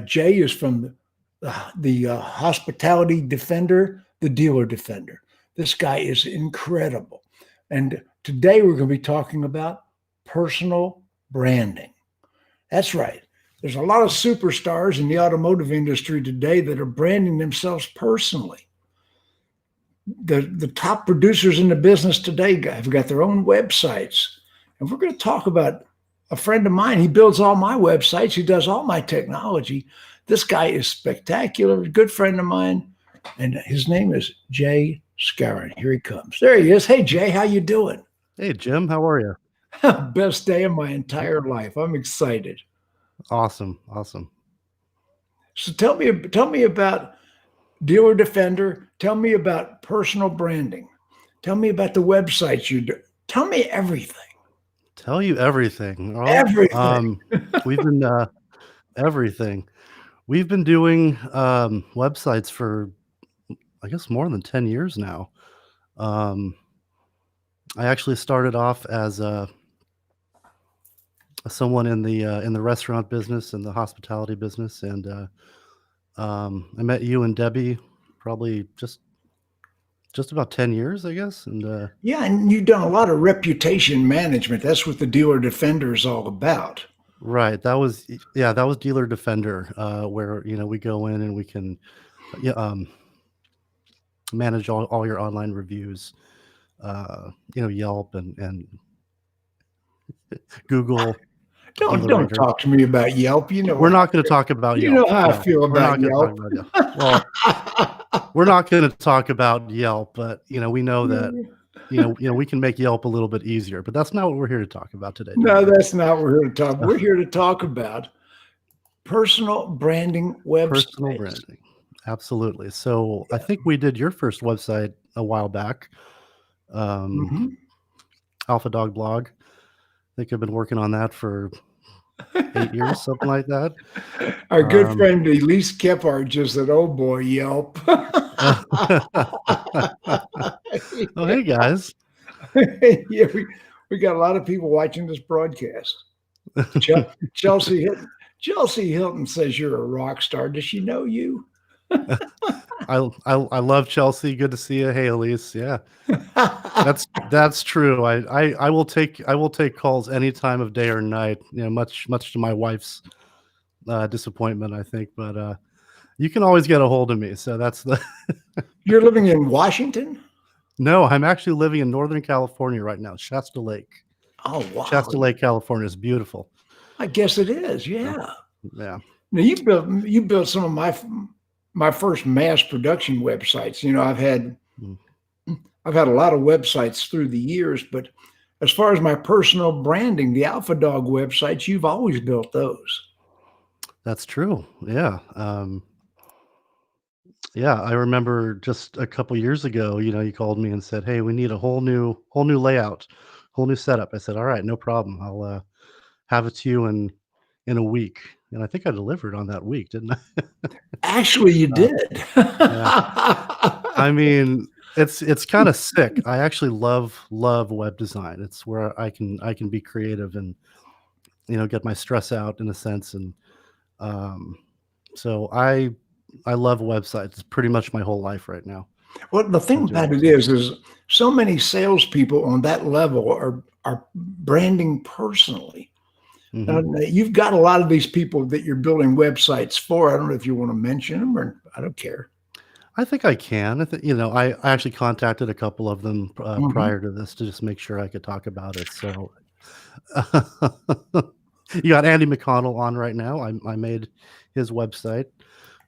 Jay is from the Hospitality Defender, the Dealer Defender. This guy is incredible. And today we're going to be talking about personal branding. That's right. There's a lot of superstars in the automotive industry today that are branding themselves personally. The top producers in the business today have got their own websites. And we're going to talk about a friend of mine. He builds all my websites. He does all my technology. This guy is spectacular, a good friend of mine. And his name is Jay Skowron. Here he comes. There he is. Hey, Jay, how you doing? Hey, Jim, how are you? Best day of my entire life. I'm excited. Awesome. So tell me about Dealer Defender. Tell me about personal branding. Tell me about the websites you do. Tell me everything. Tell you everything. Well, everything. We've been everything. We've been doing websites for, I guess, more than 10 years now. I actually started off as someone in the restaurant business and the hospitality business, and I met you and Debbie probably just about 10 years, I guess. And yeah, and you've done a lot of reputation management. That's what the Dealer Defender is all about. Right. That was Dealer Defender, where we go in and we can manage all your online reviews, Yelp and Google. Don't talk to me about Yelp. We're not going to talk about Yelp. You know how I feel about Yelp. Well, we're not going to talk about Yelp, but we know that we can make Yelp a little bit easier. But that's not what we're here to talk about today. No, that's not what we're here to talk. We're here to talk about personal branding websites. Personal branding, absolutely. So I think we did your first website a while back, Alpha Dog Blog. I think I've been working on that for 8 years, something like that. Our good friend Elise Kephart just said, "Oh boy, Yelp." Oh, hey guys. Yeah, we got a lot of people watching this broadcast. Chelsea Hilton says you're a rock star. Does she know you? I love Chelsea. Good to see you. Hey, Elise. Yeah, that's true. I will take calls any time of day or night. Much to my wife's disappointment, I think. But you can always get a hold of me. So that's the. You're living in Washington? No, I'm actually living in Northern California right now, Shasta Lake. Oh wow! Shasta Lake, California is beautiful. I guess it is. Yeah. Yeah. Now you built some of my first mass production websites. I've had a lot of websites through the years, but as far as my personal branding, the Alpha Dog websites, you've always built those. That's true. Yeah. Yeah, I remember just a couple years ago, you called me and said, "Hey, we need a whole new layout, whole new setup." I said, "All right, no problem. I'll have it to you in a week." And I think I delivered on that week, didn't I? Actually, you did. Yeah. I mean, it's kind of sick. I actually love web design. It's where I can be creative and get my stress out in a sense. And so I love websites. It's pretty much my whole life right now. Well, the thing about it is so many salespeople on that level are branding personally. Mm-hmm. You've got a lot of these people that you're building websites for. I don't know if you want to mention them, or I don't care. I think I can. I actually contacted a couple of them prior to this to just make sure I could talk about it. So you got Andy McConnell on right now. I made his website.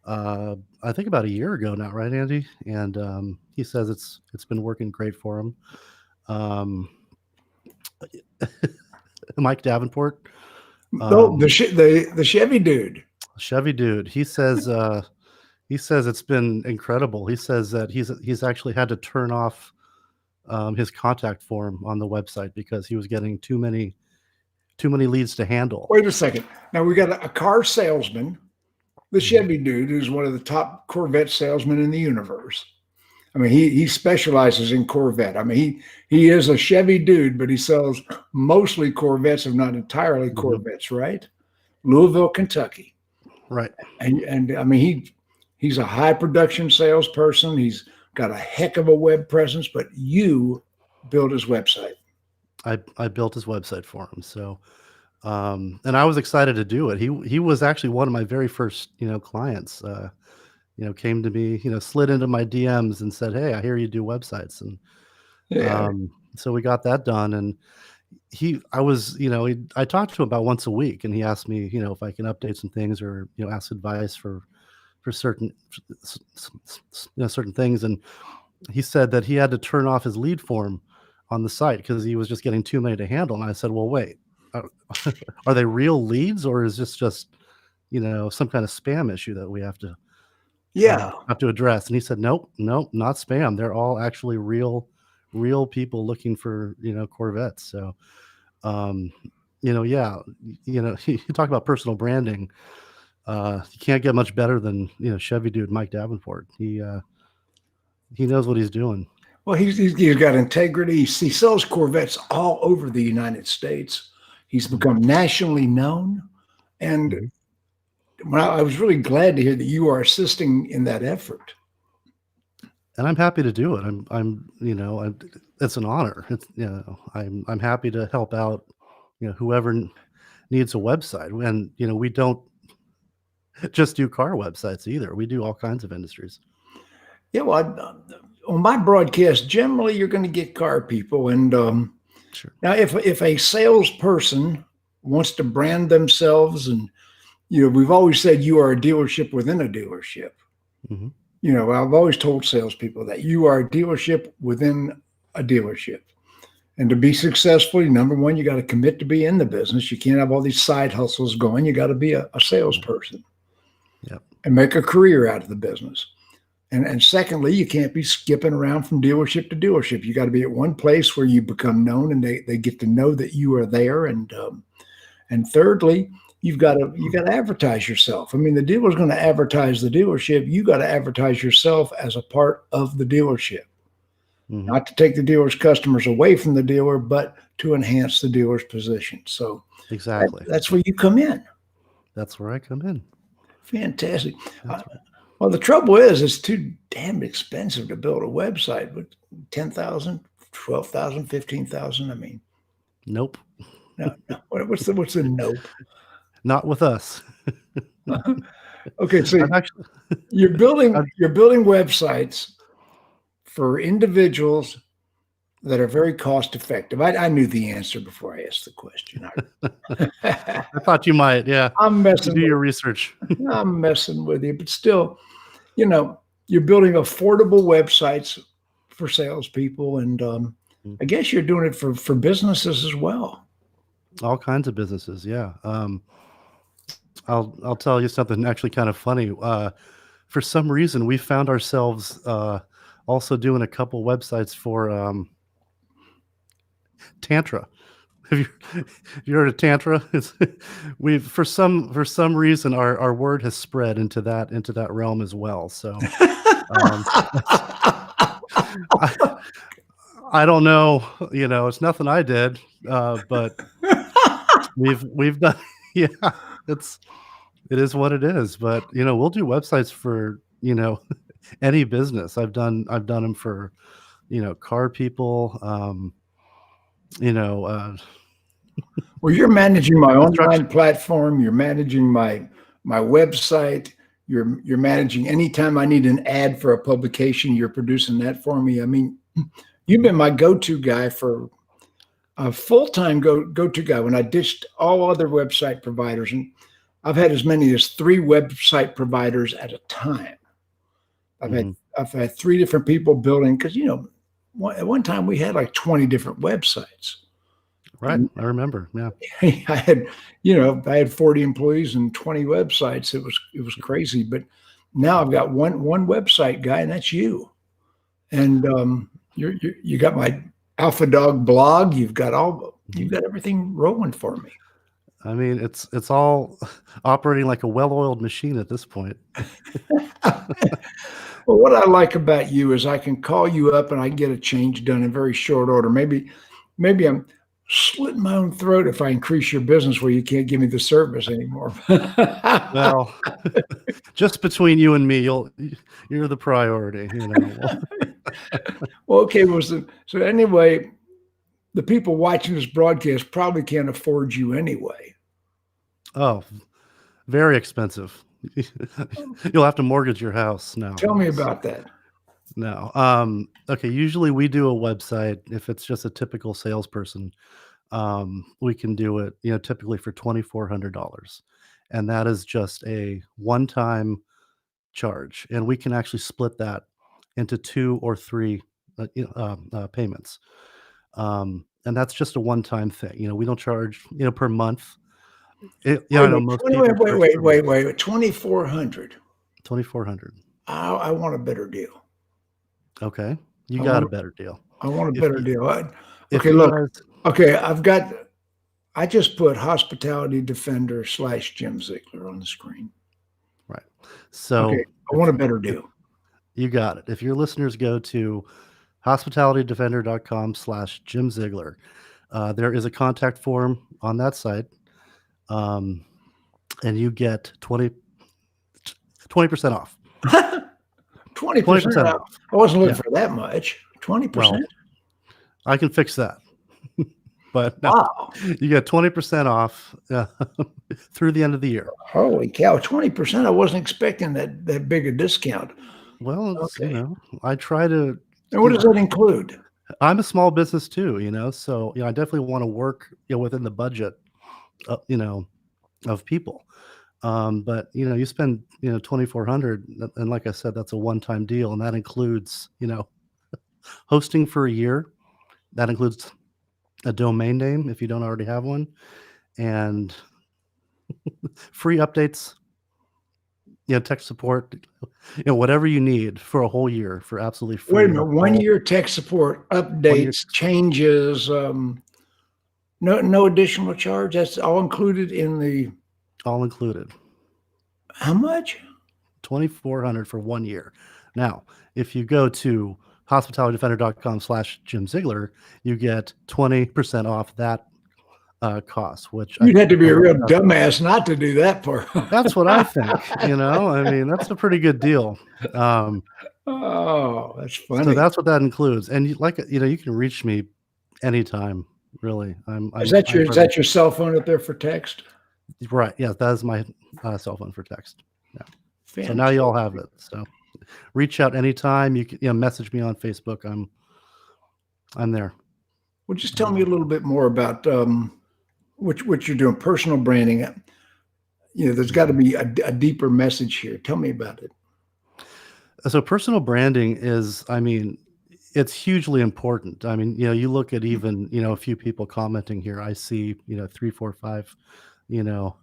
I think about a year ago now, right, Andy? And he says it's been working great for him. Mike Davenport. The Chevy dude. Chevy dude. He says it's been incredible. He says that he's actually had to turn off his contact form on the website because he was getting too many leads to handle. Wait a second. Now we got a car salesman, the Chevy dude, who's one of the top Corvette salesmen in the universe. I mean, he specializes in Corvette. I mean, he is a Chevy dude, but he sells mostly Corvettes, if not entirely Corvettes, right? Louisville, Kentucky. Right. And I mean, he's a high production salesperson. He's got a heck of a web presence, but you build his website. I built his website for him. So, and I was excited to do it. He was actually one of my very first, clients. Came to me, slid into my DMs and said, "Hey, I hear you do websites," and Yeah. so we got that done. And I talked to him about once a week, and he asked me, if I can update some things or ask advice for certain certain things. And he said that he had to turn off his lead form on the site because he was just getting too many to handle. And I said, "Well, wait, uh, are they real leads, or is this just some kind of spam issue that we Yeah. have to address?" And he said, "Nope, nope, not spam. They're all actually real people looking for Corvettes." So, um, yeah, you talk about personal branding. You can't get much better than Chevy dude Mike Davenport. He knows what he's doing. Well, he's got integrity. He sells Corvettes all over the United States. He's become nationally known. And Mhm. when I was really glad to hear that you are assisting in that effort. And I'm happy to do it. It's an honor. I'm happy to help out, whoever needs a website. And we don't just do car websites either. We do all kinds of industries. Yeah, well, on my broadcast, generally you're going to get car people. And Sure. now, if a salesperson wants to brand themselves, and we've always said you are a dealership within a dealership. Hmm. I've always told salespeople that you are a dealership within a dealership. And to be successful, number one, you got to commit to be in the business. You can't have all these side hustles going. You got to be a salesperson Yep. and make a career out of the business. And secondly, you can't be skipping around from dealership to dealership. You got to be at one place where you become known and they get to know that you are there. And thirdly, you got to advertise yourself. I mean, the dealer's going to advertise the dealership. You got to advertise yourself as a part of the dealership, Hmm. not to take the dealer's customers away from the dealer, but to enhance the dealer's position. So Exactly. that's where you come in. That's where I come in. Fantastic. That's right. Well, the trouble is, it's too damn expensive to build a website with 10,000, 12,000, 15,000. I mean, Nope. no. What's the nope? Not with us. Okay, so I've actually, you're building I've, websites for individuals that are very cost effective. I knew the answer before I asked the question. I thought you might. Yeah. I'm You messing do with your research. I'm messing with you, but still, you're building affordable websites for salespeople, and I guess you're doing it for businesses as well. All kinds of businesses. Yeah. I'll tell you something actually kind of funny. For some reason, we found ourselves also doing a couple websites for Tantra. Have you heard of Tantra? We've for some reason our word has spread into that realm as well. So um, I, I don't know. It's nothing I did, but we've done. Yeah, it is what it is. But we'll do websites for any business. I've done them for car people. Well, you're managing my Construction. online platform. You're managing my website. You're managing anytime I need an ad for a publication. You're producing that for me. I mean, you've been my go-to guy for a full-time go-to guy when I ditched all other website providers, and I've had as many as 3 website providers at a time. I've had Mhm. I've had 3 different people building because at one time we had like 20 different websites. Right. I remember. Yeah. I had 40 employees and 20 websites. It was crazy, but now I've got one website guy, and that's you. And you got my Alpha Dog blog. You've got Mhm. everything rolling for me. I mean, it's all operating like a well-oiled machine at this point. Well, what I like about you is I can call you up and I can get a change done in very short order. Maybe I'm slit my own throat if I increase your business where you can't give me the service anymore. Well, just between you and me, you're the priority, you know. Well, okay. Well, so anyway, the people watching this broadcast probably can't afford you anyway. Oh, very expensive. You'll have to mortgage your house now. Tell me about that. No. Okay. Usually we do a website. If it's just a typical salesperson, we can do it, you know, typically for $2,400. And that is just a one-time charge. And we can actually split that into 2 or 3 payments. And that's just a one-time thing. You know, we don't charge, you know, per month. I know most people charge per month. Wait. 2,400. 2,400. I want a better deal. Okay. You got a better deal. I want a better deal. Okay, look. guys, Okay, I just put Hospitality Defender / Jim Ziegler on the screen. right. So Okay, I want a better deal. you got it. If your listeners go to hospitalitydefender.com/Jim Ziegler, there is a contact form on that site. And you get 20% off. 20% off. I wasn't looking for that much. 20%. Well, I can fix that. But no, Wow. you get 20% off through the end of the year. Holy cow, 20%. I wasn't expecting that big a discount. Well, it's, Okay. you know, I try to. And what does that include? I'm a small business too, you know, so you know, I definitely want to work, you know, within the budget, you know, of people. But you know, you spend, you know, 2,400, and like I said, that's a one-time deal, and that includes, you know, hosting for a year. That includes a domain name if you don't already have one, and free updates, you know, tech support, you know, whatever you need for a whole year for absolutely free. Wait a minute, 1 year tech support, updates, changes, no additional charge. That's all included in the. All included. How much? 2,400 for 1 year. Now, if you go to hospitalitydefender.com/Jim Ziegler, you get 20% off that cost, which You'd have to be a real dumbass not to do that part. That's what I think. You know, I mean, that's a pretty good deal. Oh, that's funny. So that's what that includes. And you know, you can reach me anytime. Really, Is that your cell phone up there for text? Right. Yeah, that is my cell phone for text. Yeah. Fantastic. So now you all have it. So reach out anytime. You can, you know, message me on Facebook. I'm there. Well, just tell me a little bit more about what you're doing. Personal branding. You know, there's got to be a deeper message here. Tell me about it. So personal branding is, I mean, it's hugely important. I mean, you know, you look at even, you know, a few people commenting here. I see, you know, 3, 4, 5, you know,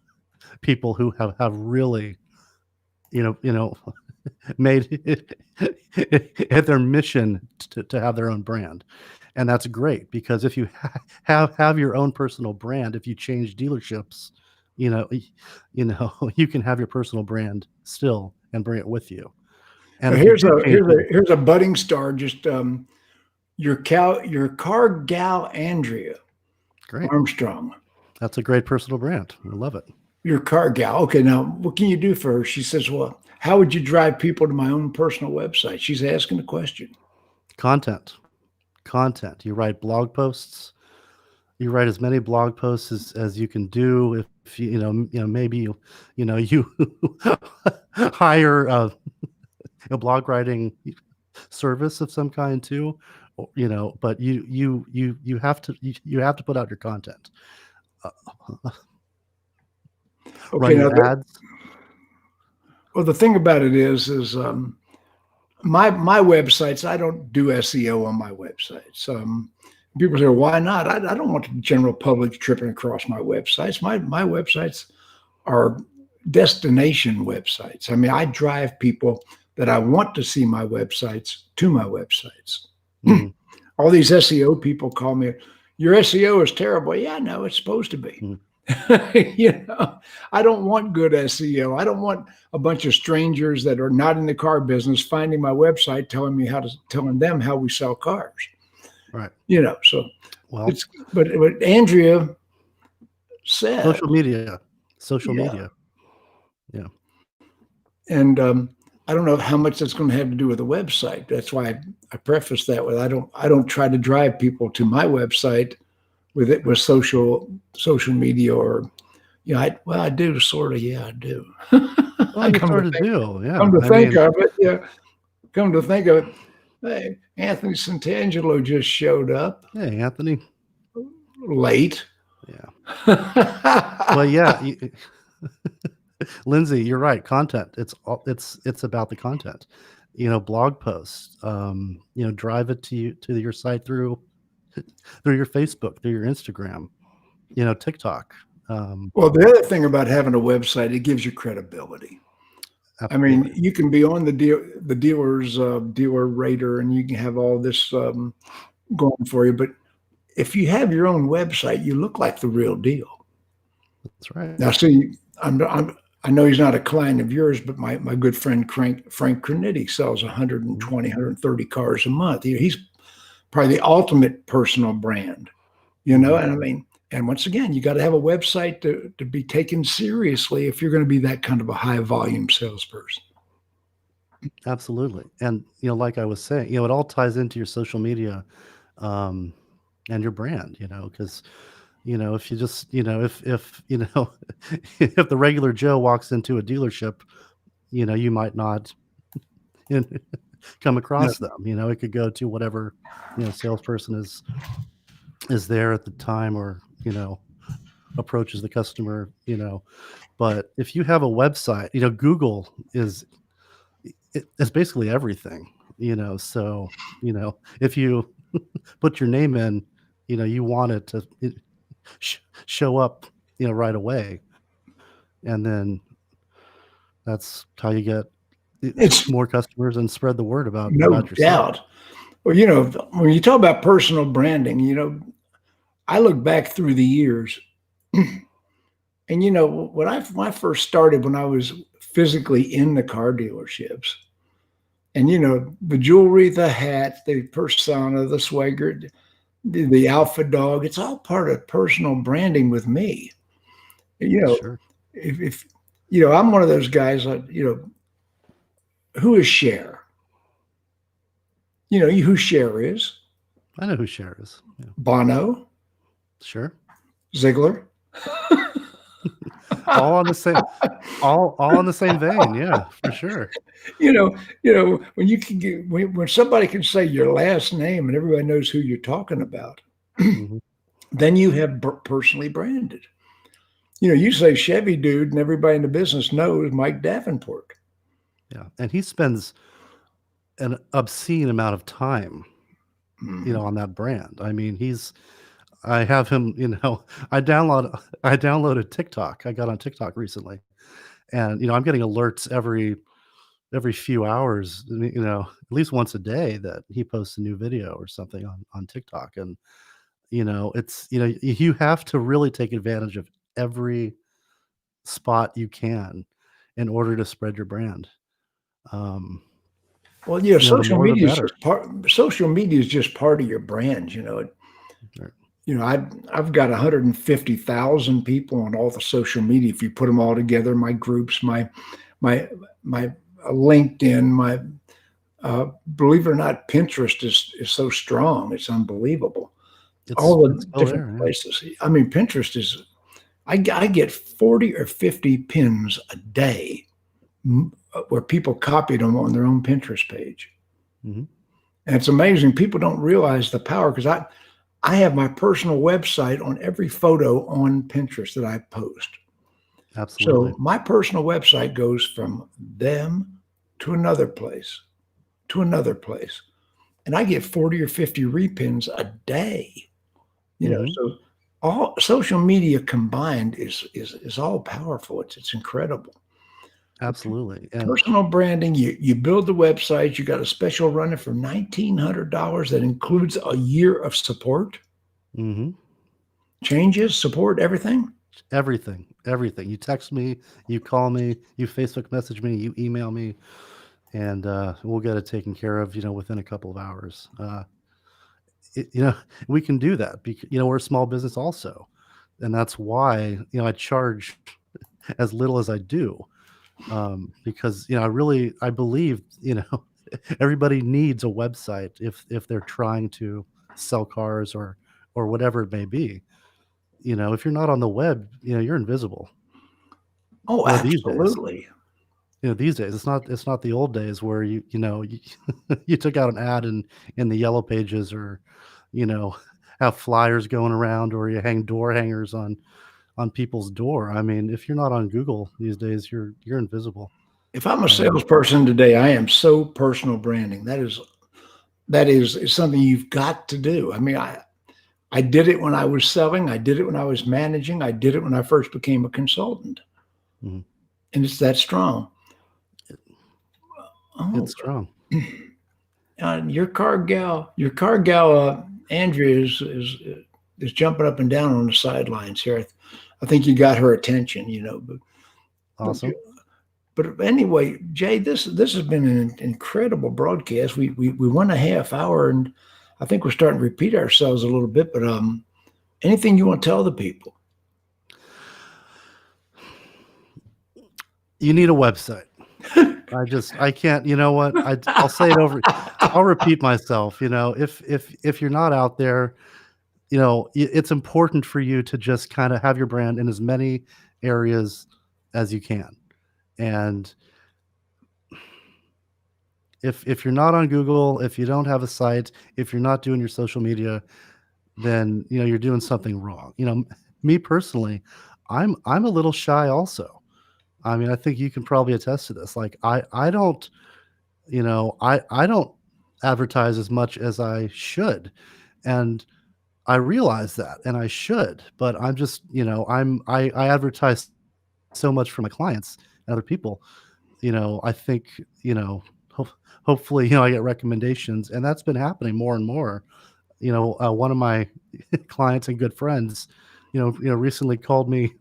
people who have really, you know, made it their mission to have their own brand. And that's great, because if you have your own personal brand, if you change dealerships, you know, you can have your personal brand still and bring it with you. And here's a budding star. Just your car gal Andrea Great. Armstrong. That's a great personal brand. I love it. Your car gal. Okay, now what can you do for her? She says, "Well, how would you drive people to my own personal website?" She's asking the question. Content. You write blog posts. You write as many blog posts as you can do. If you know maybe you hire a blog writing service of some kind too, you know. But you have to put out your content. Okay, run your ads. Well, the thing about it is my websites. I don't do SEO on my websites. People say, "Why not?" I don't want the general public tripping across my websites. My websites are destination websites. I mean, I drive people that I want to see my websites to my websites. Mm-hmm. All these SEO people call me, "Your SEO is terrible." Yeah, no, it's supposed to be. Mm-hmm. You know, I don't want good SEO. I don't want a bunch of strangers that are not in the car business finding my website, telling them how we sell cars. Right. You know, so Well, It's but what Andrea said, social media, social yeah, media. Yeah. and I don't know how much that's going to have to do with the website. That's why I preface that with I don't try to drive people to my website with it with social media or I do sort of, yeah, I do. Well, you come to sort of think do. come Yeah. to I think mean, of it, yeah. Come to think of it, hey, Anthony Santangelo just showed up hey, Anthony. late. Yeah. Well, yeah. Lindsay, you're right. Content. It's about the content. Blog posts. Drive it to your site through through your Facebook, through your Instagram, TikTok. Um, Well, the other thing about having a website, it gives you credibility. I mean, Absolutely. you can be on the dealer's dealer rater, and you can have all this going for you. But if you have your own website, you look like the real deal. That's right. Now, see, I know he's not a client of yours, but my good friend Frank Cornetti sells Mhm. 120, 130 cars a month. He's probably the ultimate personal brand, Mhm. and I mean, and once again, you got to have a website to be taken seriously if you're going to be that kind of a high volume salesperson. Absolutely. And like I was saying, it all ties into your social media, um, and your brand. Because if you just if if the regular Joe walks into a dealership, you might not come Yeah. across them. It could go to whatever salesperson is there at the time, or approaches the customer. But if you have a website, Google is basically everything. So if you put your name in, you want it to show up right away, and then that's how you get It's more customers and spread the word about no your site. doubt. Well, when you talk about personal branding, I look back through the years, and when I first started, when I was physically in the car dealerships, and the jewelry, the hat, the persona, the swagger, the alpha dog, it's all part of personal branding with me. You know, Sure. if I'm one of those guys like, who is Cher? Who Cher is? I know who Cher is. Yeah. Bono, Sure. Ziegler. All on the same all in the same vein. Yeah, for sure. When you can get when somebody can say your last name and everybody knows who you're talking about, Mhm. then you have personally branded. You say Chevy dude, and everybody in the business knows Mike Davenport. Yeah, and he spends an obscene amount of time, Mhm. on that brand. I mean, I have him, I downloaded TikTok. I got on TikTok recently, and, I'm getting alerts every few hours, at least once a day, that he posts a new video or something on TikTok. And, you have to really take advantage of every spot you can in order to spread your brand. Um, Well, the more the better. social media is just part of your brand. Right. I've got 150,000 people on all the social media. If you put them all together, my groups, my my LinkedIn, my believe it or not, Pinterest is so strong. It's unbelievable. It's All the still different there. Yeah. places. I mean, Pinterest is. I get 40 or 50 pins a day where people copied them on their own Pinterest page. Mhm. And it's amazing. People don't realize the power because I have my personal website on every photo on Pinterest that I post. Absolutely. So my personal website goes from them to another place, to another place. And I get 40 or 50 repins a day. Mhm. So all social media combined is all powerful. It's incredible. Absolutely. And Personal branding, you build the website, you got a special running for $1,900 that includes a year of support, mhm. changes, support, everything. Everything, everything. You text me, you call me, you Facebook message me, you email me, and we'll get it taken care of, within a couple of hours. we can do that because, we're a small business also. And that's why, I charge as little as I do. Because, I believe, everybody needs a website if they're trying to sell cars or whatever it may be. If you're not on the web, you're invisible. Oh, Or these days. absolutely. These days it's not the old days where you you took out an ad in the yellow pages, or you know have flyers going around, or you hang door hangers on people's door. I mean, if you're not on Google these days, you're invisible. If I'm a Um, salesperson today, I am so personal branding. That is something you've got to do. I mean, I did it when I was selling. I did it when I was managing. I did it when I first became a consultant, mhm. and it's that strong. Oh, It's strong. your car gal, Andrea is jumping up and down on the sidelines here. I think you got her attention, but Awesome. but anyway, Jay, this has been an incredible broadcast. We went a half hour, and I think we're starting to repeat ourselves a little bit. But anything you want to tell the people? You need a website. I can't, you know what? I'll say it over. I'll repeat myself. If you're not out there, it's important for you to just kind of have your brand in as many areas as you can. And if you're not on Google, if you don't have a site, if you're not doing your social media, then you're doing something wrong. Me personally, I'm a little shy also. I mean, I think you can probably attest to this. Like I don't, I don't advertise as much as I should. And I realize that, and I should, but I'm just, I advertise so much for my clients and other people. I think, ho- hopefully, I get recommendations, and that's been happening more and more. One of my clients and good friends, recently called me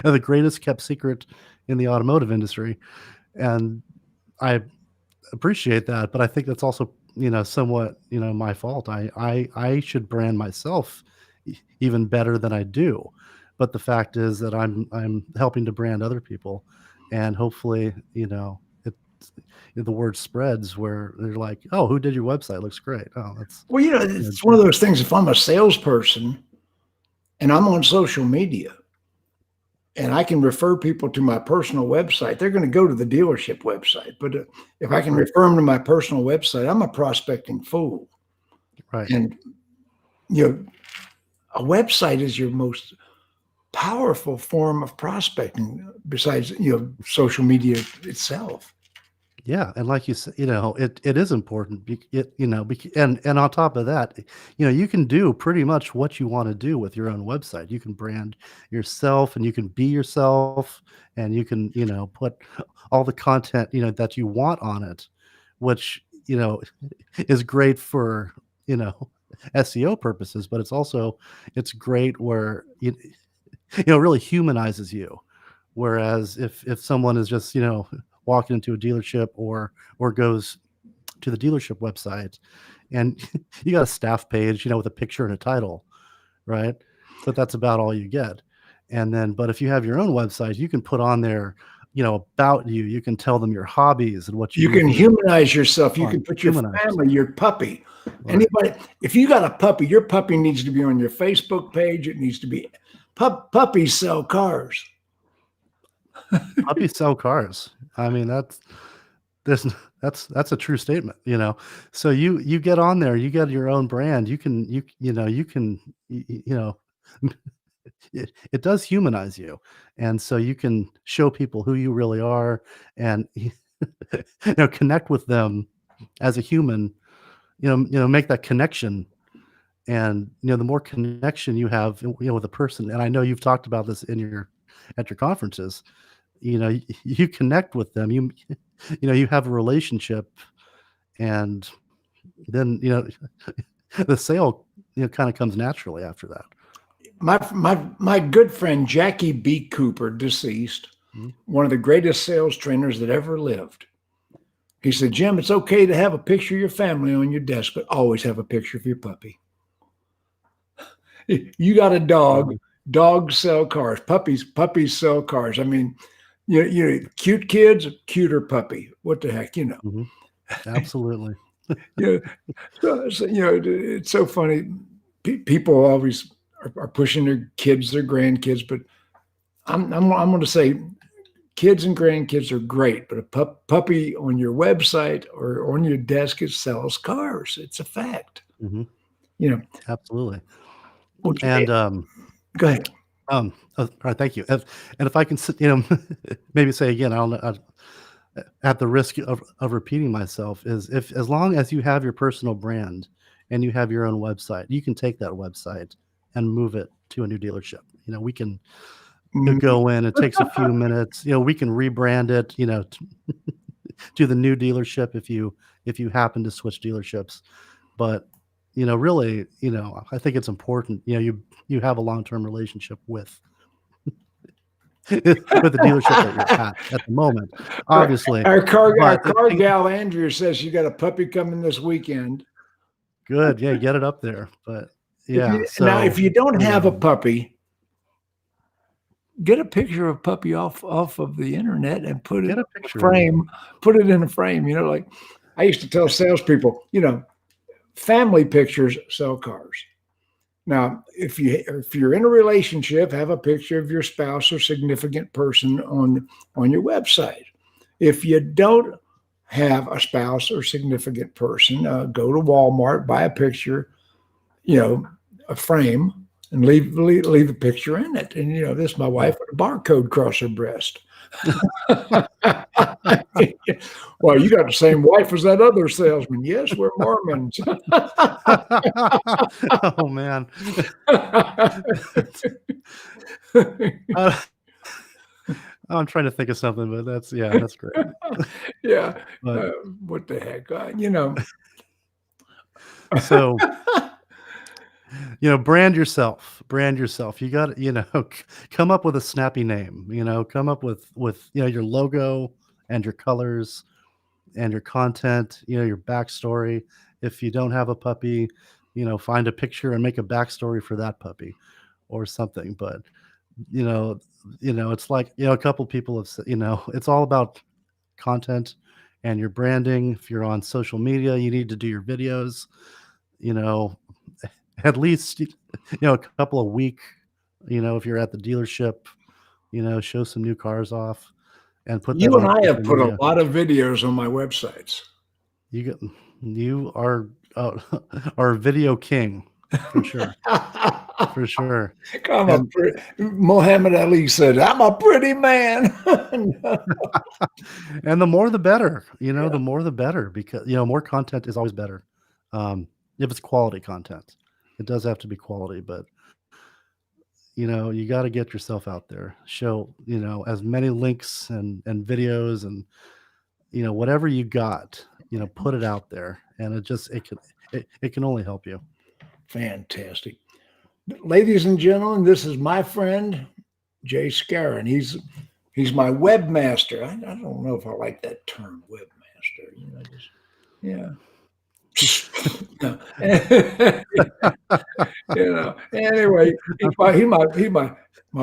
the greatest kept secret in the automotive industry, and I appreciate that, but I think that's also, somewhat, my fault. I should brand myself even better than I do. But the fact is that I'm helping to brand other people, and hopefully, the word spreads where they're like, "Oh, who did your website? Looks great." Oh, that's Well, it's one of those things. If I'm a salesperson and I'm on social media and I can refer people to my personal website, they're going to go to the dealership website. But if I can right. refer them to my personal website, I'm a prospecting fool. Right. And you know, a website is your most powerful form of prospecting, besides social media itself. Yeah, and like you said, it is important. And on top of that, you can do pretty much what you want to do with your own website. You can brand yourself, and you can be yourself, and you can put all the content that you want on it, which is great for SEO purposes, but it's great where really humanizes you. Whereas if someone is just walking into a dealership, or goes to the dealership website, and you got a staff page, with a picture and a title, right? But that's about all you get. But if you have your own website, you can put on there, about you. You can tell them your hobbies and what you You do can for humanize yourself. You fun. can put your Humanize yourself. family, your puppy. Right. Anybody, if you got a puppy, your puppy needs to be on your Facebook page. It needs to be puppies sell cars. Puppies sell cars. I mean, there's that's a true statement. So you get on there, you get your own brand. You can you can it does humanize you, and so you can show people who you really are, and connect with them as a human. Make that connection, and the more connection you have with a person, and I know you've talked about this at your conferences. You connect with them, you have a relationship, and then the sale kind of comes naturally after that. My good friend Jackie B. Cooper, deceased, Mhm. one of the greatest sales trainers that ever lived. He said, Jim, it's okay to have a picture of your family on your desk, but always have a picture of your puppy. You got a dog. Dogs sell cars. Puppies sell cars. I mean, cute kids, cuter puppy. What the heck, Mm-hmm. Absolutely. It's so funny. People always are pushing their kids, their grandkids, but I'm going to say kids and grandkids are great, but a puppy on your website or on your desk, it sells cars. It's a fact. Mm-hmm. Absolutely. And go ahead. All right, thank you. And if I can, maybe say again, I don't know, at the risk of repeating myself, is if as long as you have your personal brand and you have your own website, you can take that website and move it to a new dealership. We can go in. It takes a few minutes. We can rebrand it. To the new dealership if you happen to switch dealerships. But really, I think it's important. You have a long-term relationship with the dealership that you're at the moment. Obviously, our car gal Andrea says you got a puppy coming this weekend. Good, yeah, get it up there. But yeah, now if you don't have a puppy, get a picture of a puppy off of the internet and put it in a frame. Put it in a frame. Like I used to tell salespeople, family pictures sell cars. Now, if you're in a relationship, have a picture of your spouse or significant person on your website. If you don't have a spouse or significant person, go to Walmart, buy a picture, a frame, and leave the picture in it. And this is my wife with a barcode across her breast. Well, you got the same wife as that other salesman. Yes, we're Mormons. Oh man. I'm trying to think of something, but that's great. Yeah. What the heck? So, brand yourself. You got to, come up with a snappy name, come up with, your logo and your colors and your content, your backstory. If you don't have a puppy, find a picture and make a backstory for that puppy or something. But, it's like, a couple people have said, it's all about content and your branding. If you're on social media, you need to do your videos, at least, a couple a week, if you're at the dealership, show some new cars off and put you and I have put a lot of videos on my websites. You are our video king for sure. For sure. Muhammad Ali said, I'm a pretty man. And the more the better, the more the better, because more content is always better. If it's quality content. It does have to be quality, but you got to get yourself out there. Show, as many links and videos and whatever you got, put it out there, and it can only help you. Fantastic. Ladies and gentlemen, this is my friend Jay Skowron. He's my webmaster. I don't know if I like that term, webmaster. Yeah. Anyway, he's my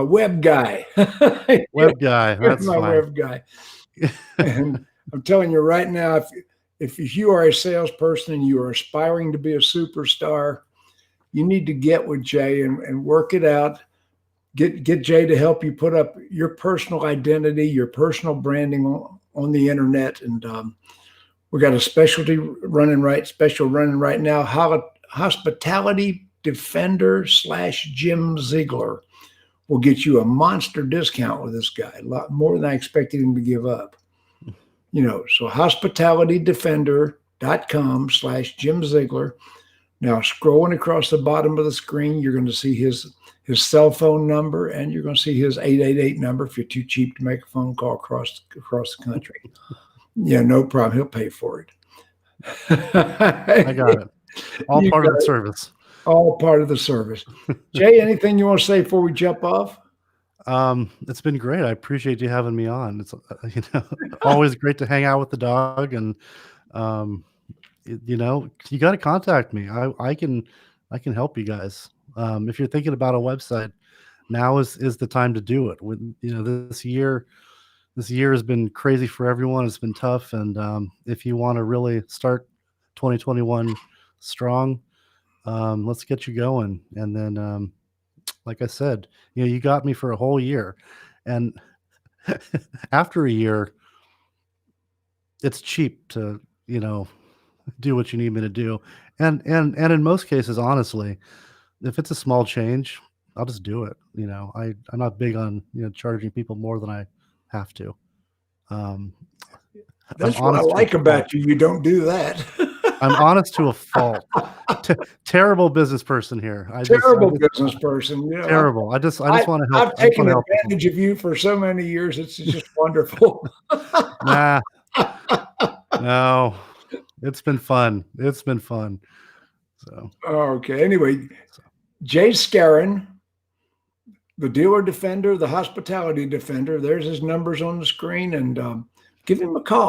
web guy. Web guy. That's my web guy. And I'm telling you right now, if you are a salesperson and you are aspiring to be a superstar, you need to get with Jay and work it out. Get Jay to help you put up your personal identity, your personal branding on the internet. And we got a special running right now. Hospitality Defender / Jim Ziegler will get you a monster discount with this guy, a lot more than I expected him to give up. So hospitalitydefender.com / Jim Ziegler. Now, scrolling across the bottom of the screen, you're going to see his cell phone number, and you're going to see his 888 number if you're too cheap to make a phone call across the country. Yeah, no problem. He'll pay for it. I got it. All part of the service. All part of the service. Jay, anything you want to say before we jump off? It's been great. I appreciate you having me on. It's always great to hang out with the dog, and um, you got to contact me. I can help you guys. If you're thinking about a website, now is the time to do it. With this year has been crazy for everyone. It's been tough, and if you want to really start 2021 strong, let's get you going. And then, like I said, you got me for a whole year, and after a year, it's cheap to do what you need me to do. And in most cases, honestly, if it's a small change, I'll just do it. I'm not big on charging people more than I have to. Um, I'm That's what I honest to a like fault. about you. You don't do that. I'm honest to a fault. Terrible business person here. I Terrible just business person. terrible. I just want to help. I've I just taken want to help people. advantage of you for so many years. It's just wonderful. Nah, no, it's been fun. It's been fun. So, Okay. Anyway, so. Jay Skowron, the dealer defender, the hospitality defender. There's his numbers on the screen, and give him a call.